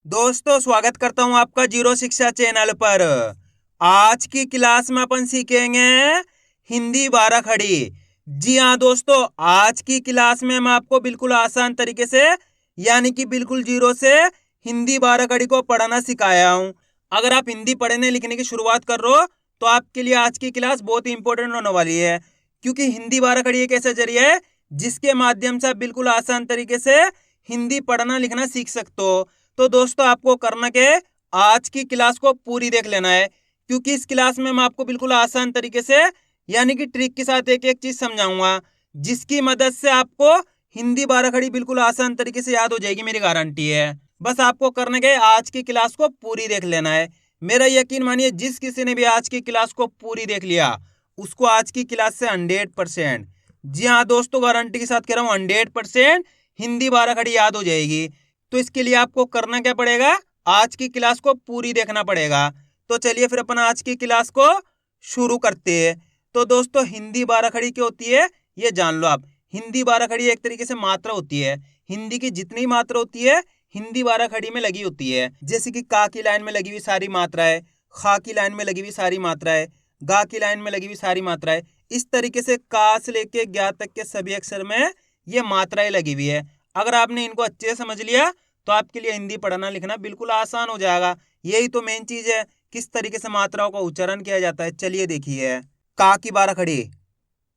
दोस्तों स्वागत करता हूं आपका जीरो शिक्षा चैनल पर। आज की क्लास में अपन सीखेंगे हिंदी बारह खड़ी। जी हाँ दोस्तों, आज की क्लास में मैं आपको बिल्कुल आसान तरीके से यानी कि बिल्कुल जीरो से हिंदी बारह खड़ी को पढ़ना सिखाया हूं। अगर आप हिंदी पढ़ने लिखने की शुरुआत कर रहे हो तो आपके लिए आज की क्लास बहुत ही इंपॉर्टेंट होने वाली है, क्योंकि हिंदी बारह खड़ी एक ऐसा जरिया है जिसके माध्यम से आप बिल्कुल आसान तरीके से हिंदी पढ़ना लिखना सीख सकते हो। तो दोस्तों आपको करना क्या है, आज की क्लास को पूरी देख लेना है, क्योंकि इस क्लास में मैं आपको बिल्कुल आसान तरीके से यानी कि ट्रिक के साथ एक एक चीज समझाऊंगा, जिसकी मदद से आपको हिंदी बारह खड़ी बिल्कुल आसान तरीके से याद हो जाएगी, मेरी गारंटी है। बस आपको करने के आज की क्लास को पूरी देख लेना है। मेरा यकीन मानिए, जिस किसी ने भी आज की क्लास को पूरी देख लिया उसको आज की क्लास से 100%, जी हाँ दोस्तों, गारंटी के साथ कह रहा हूँ 100% हिंदी बारह खड़ी याद हो जाएगी। तो इसके लिए आपको करना क्या पड़ेगा, आज की क्लास को पूरी देखना पड़ेगा। तो चलिए फिर अपन आज की क्लास को शुरू करते हैं। तो दोस्तों हिंदी बारह खड़ी क्या होती है ये जान लो आप। हिंदी बारह खड़ी एक तरीके से मात्रा होती है। हिंदी की जितनी मात्रा होती है हिंदी बारह खड़ी में लगी होती है। जैसे कि का की लाइन में लगी हुई सारी मात्रा है, खा की लाइन में लगी हुई सारी मात्रा है, गा की लाइन में लगी हुई सारी मात्रा है। इस तरीके से का से लेके ज्ञा तक के सभी अक्षर में ये मात्राएं लगी हुई है। अगर आपने इनको अच्छे से समझ लिया तो आपके लिए हिंदी पढ़ना लिखना बिल्कुल आसान हो जाएगा। यही तो मेन चीज है, किस तरीके से मात्राओं का उच्चारण किया जाता है। चलिए देखिए, का की बारह खड़ी,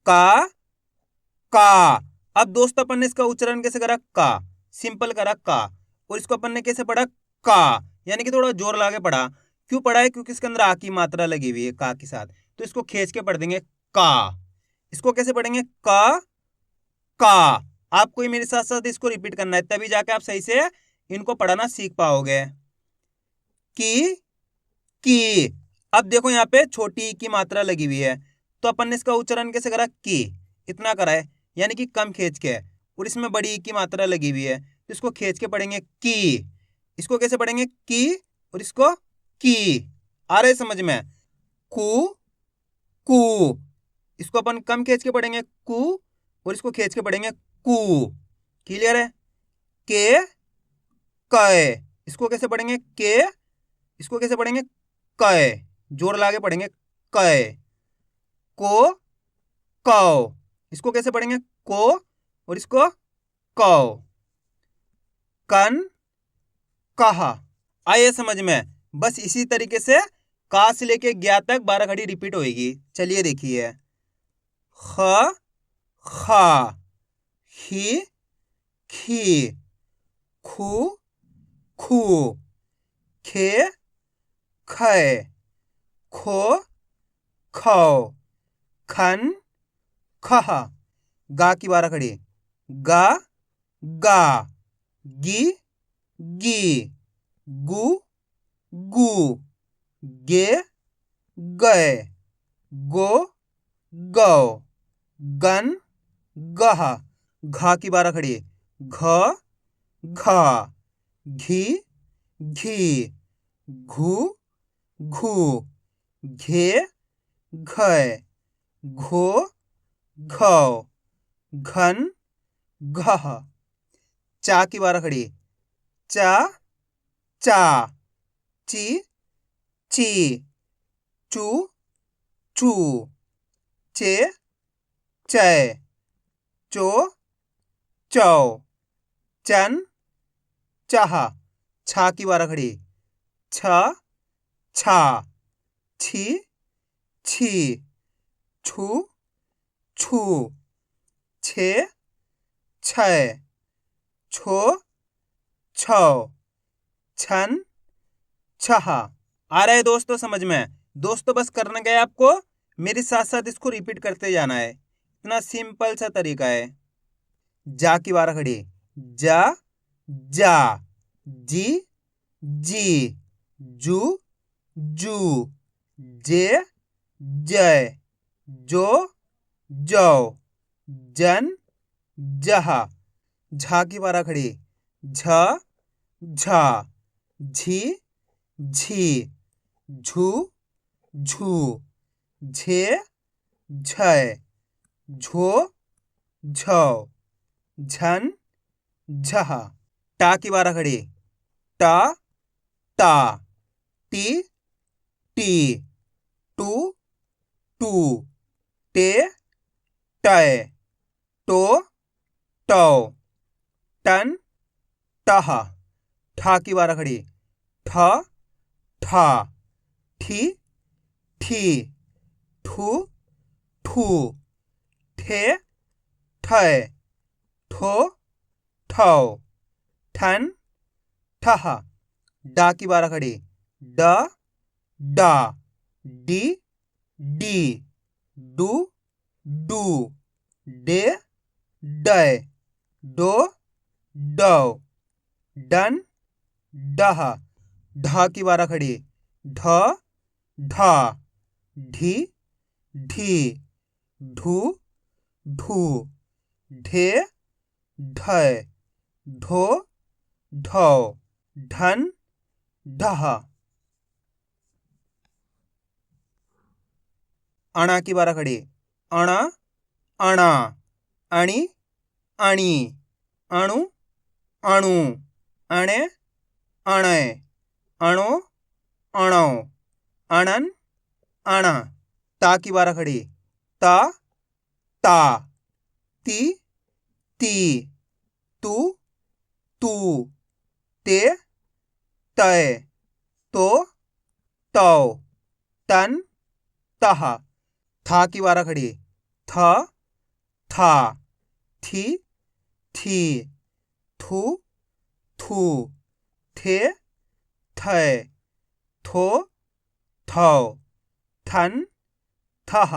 का, का। अब दोस्तों अपन ने इसका उच्चारण कैसे करा, का, सिंपल करा का। और इसको अपन ने कैसे पढ़ा, का, यानी कि थोड़ा जोर लगा के पढ़ा। क्यों पढ़ा है, क्योंकि इसके अंदर आ की मात्रा लगी हुई है का के साथ, तो इसको खींच के पढ़ देंगे का। इसको कैसे पढ़ेंगे, का। आपको ही मेरे साथ साथ इसको रिपीट करना है, तभी जाके आप सही से इनको पढ़ना सीख पाओगे। की, की। अब देखो यहाँ पे छोटी ई की मात्रा लगी हुई है, तो अपन ने इसका उच्चारण कैसे करा, की, इतना करा है, यानी कि कम खींच के। और इसमें बड़ी ई की मात्रा लगी हुई है, तो इसको खींच के पढ़ेंगे की। इसको कैसे पढ़ेंगे, की, और इसको की। आ रहे समझ में, कु, कु। इसको अपन कम खींच के पढ़ेंगे कु, और इसको खींच के पढ़ेंगे कु। क्लियर है, के, कय। इसको कैसे पढ़ेंगे, के, इसको कैसे पढ़ेंगे, कय, जोर लगा के पढ़ेंगे कय। को, कौ। इसको कैसे पढ़ेंगे, को, और इसको कौ। कन, कहा। आइए समझ में। बस इसी तरीके से का से लेके ज्ञा तक बारह घड़ी रिपीट होएगी। चलिए देखिए, ख, खा, ही, खी, खू, खू, खे, खै, खो, खौ, खन, खह। गा की बारह खड़ी, गा, गा, गी, गी, गु, गु, गे, गए, गो, गौ, गन, गह। घा की बारह खड़ी, घ, घा, घी, घी, घू, घू, घे, घय, घो, घौ, घन, घह। चा की बारह खड़ी, चा, चा, ची, ची, चू, चू, चे, चै, चो, चौ, चन, चाह। छा की बारह खड़ी, छ, छा, छी, छी, छू, छू, छे, छै, छो, छौ, छन, छह। आ रहा है दोस्तों समझ में। दोस्तों बस करना क्या है, आपको मेरे साथ साथ इसको रिपीट करते जाना है। इतना सिंपल सा तरीका है। जा की बारह खड़ी, जा, जा, जी, जी, जू, जू, जे, जय, जो, जौ, जन, जह। झा की बारह खड़ी, झ, झा, झी, झी, झू, झू, झे, झय, झो, झौ, झन, झह। टा की बारह खड़ी, टा, टा, टी टी, टू टू, टे टय, टो टौ, टन टह। ठा की बारह खड़ी, ठ ठा, ठी ठी, ठू ठू, ठे ठय, ठो ठौ, ठन ठह। डा की बारह खड़ी, ड डा, डी डी, डू डू, डे डय, डो डौ, डन डह। ढ की बारह खड़ी, ढ ढा, ढी ढी, ढू ढू, ढे ढय, ढो ढौ, ढन ढह। अणा की बारह खड़ी, अण अणा, अणी अणी, अणु अणु, अणे अणय, अणो अणौ, अणन अणा। ता की बारह खड़ी, ता ता, ती ती, तू तू, ते तय, तो तौ, तन तह। था की बारह खड़ी, थ था, थी थी, थू थू, थे थय, थो थौ, थन थह।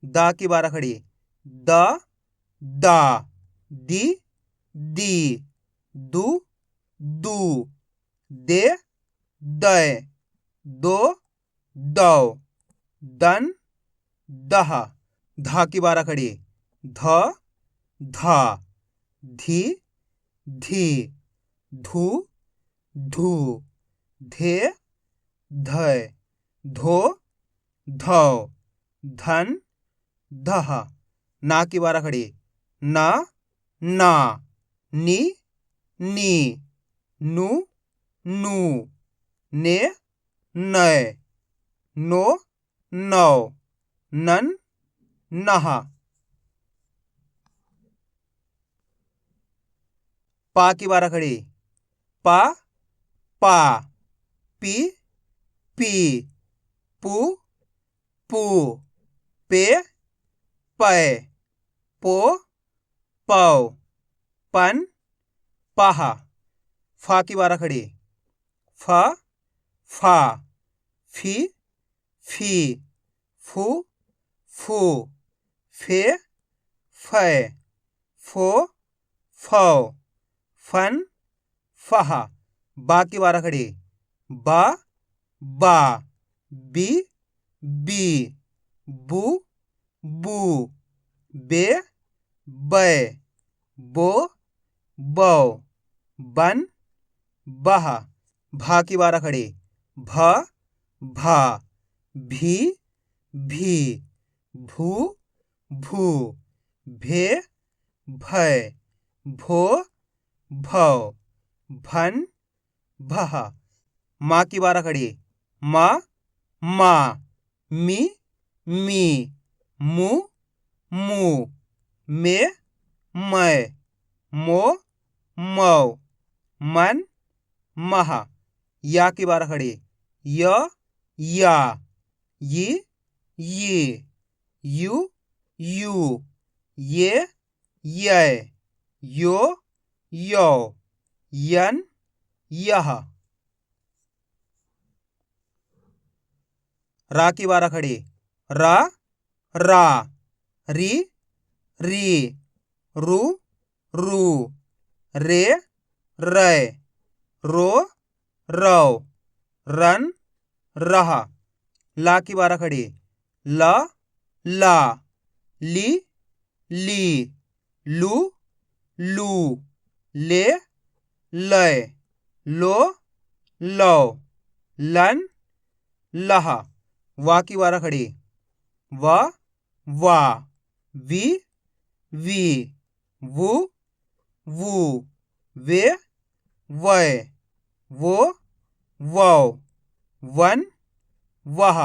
दा की बारह खड़ी, द दा, दी दी, दू दू, दे दय, दो दौ, दन दह। धा की बारह खड़ी, ध धा, धी धी, धू धू, धे धय, धो धौ, धन धह। ना की बारह खड़ी, ना ना, नी नी, नू नू, ने नय, नो नौ, नन नह। पा की बारह खड़ी, पा पा, पी पी, पू पू, पे पय, पो पौ, पन पह। फा की बारह खड़ी, फ फा, फी फी, फू फू, फे फय, फो फौ, फन फह। बा की बारह खड़ी, बा बा, बी बी, बू बू, बे बै, बो बौ, बन बह। भा की बारह खड़ी, भ भा, भी भी, भू भू, भे भय, भो भौ, भन भह। माँ की बारह खड़ी, मा मा, मी मी, मू मू, मे मै, मो मौ, मन मह। या की बारह खड़ी, य या, यी यी, यू यू, ये यै, यो यौ, यन यह। रा की बारह खड़ी, रा रा, री री, रू रू, रे रै, रो रौ, रन रह। ला की बारह खड़ी, ल ला, ली ली, लू लू, ले लय, लो लौ, लन लह। वा की बारह खड़ी, वा वा, वी वी, वू वू, वे वै, वो वाव, वन, वाह।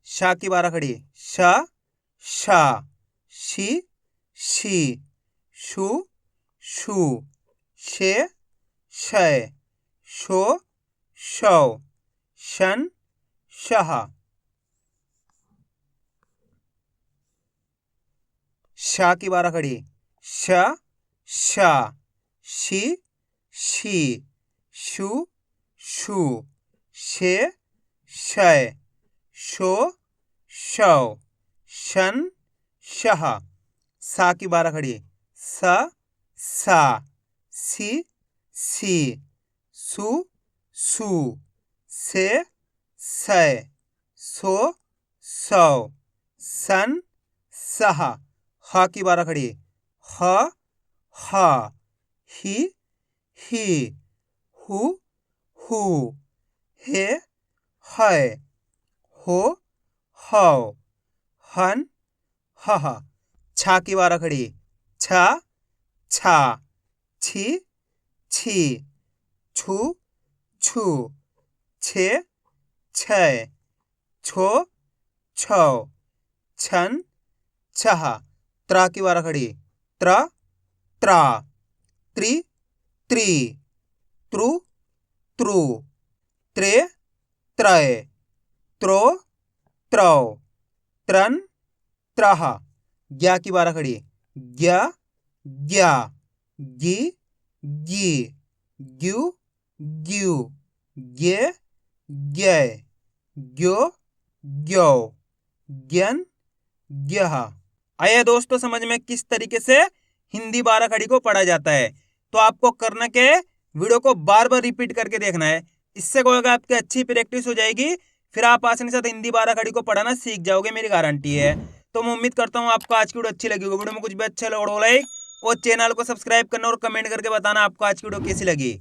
शा की बारह खड़ी, श, शा, शी, शी, शू, शू, शे, शय, शो, शौ, शन, शह। शा की बारह खड़ी, श, शा, शी, शी, शू, शू, शे, शय, शो, शौ, शन, शह। सा की बारह खड़ी, स, सा, सी, सी, सू, सू, से, सय, सो, सौ, सन, सह। ह की बारह खड़ी, ह, हा, ही, ही, हु, हू, हे, है, हो, हौ, हन, हह। छा की बारह खड़ी, छ, छा, छी, छी, छू, छू, छे, छय, छो, छौ, छन, छह। त्रा की बारह खड़ी, त्र, त्रा, त्रि, त्री,त्रु, त्रु, त्रे, त्रय, त्रो, त्रौ, त्रन, त्रह। ग्या की बारह खड़ी, ग्या, ग्या, गी, गी, ग्यू, ग्यू, गे, ग्यै, ग्यो, ग्यौ, ग्यन, ग्यह। आइए दोस्तों समझ में किस तरीके से हिंदी बारह खड़ी को पढ़ा जाता है। तो आपको करना क्या है, वीडियो को बार बार रिपीट करके देखना है। इससे क्या होगा, आपकी अच्छी प्रैक्टिस हो जाएगी, फिर आप आसानी से हिंदी बारह खड़ी को पढ़ाना सीख जाओगे, मेरी गारंटी है। तो मैं उम्मीद करता हूँ आपको आज की वीडियो अच्छी लगी होगी। वीडियो में कुछ भी अच्छा लगा लाइक और चैनल को सब्सक्राइब करना और कमेंट करके बताना आपको आज की वीडियो कैसी लगी।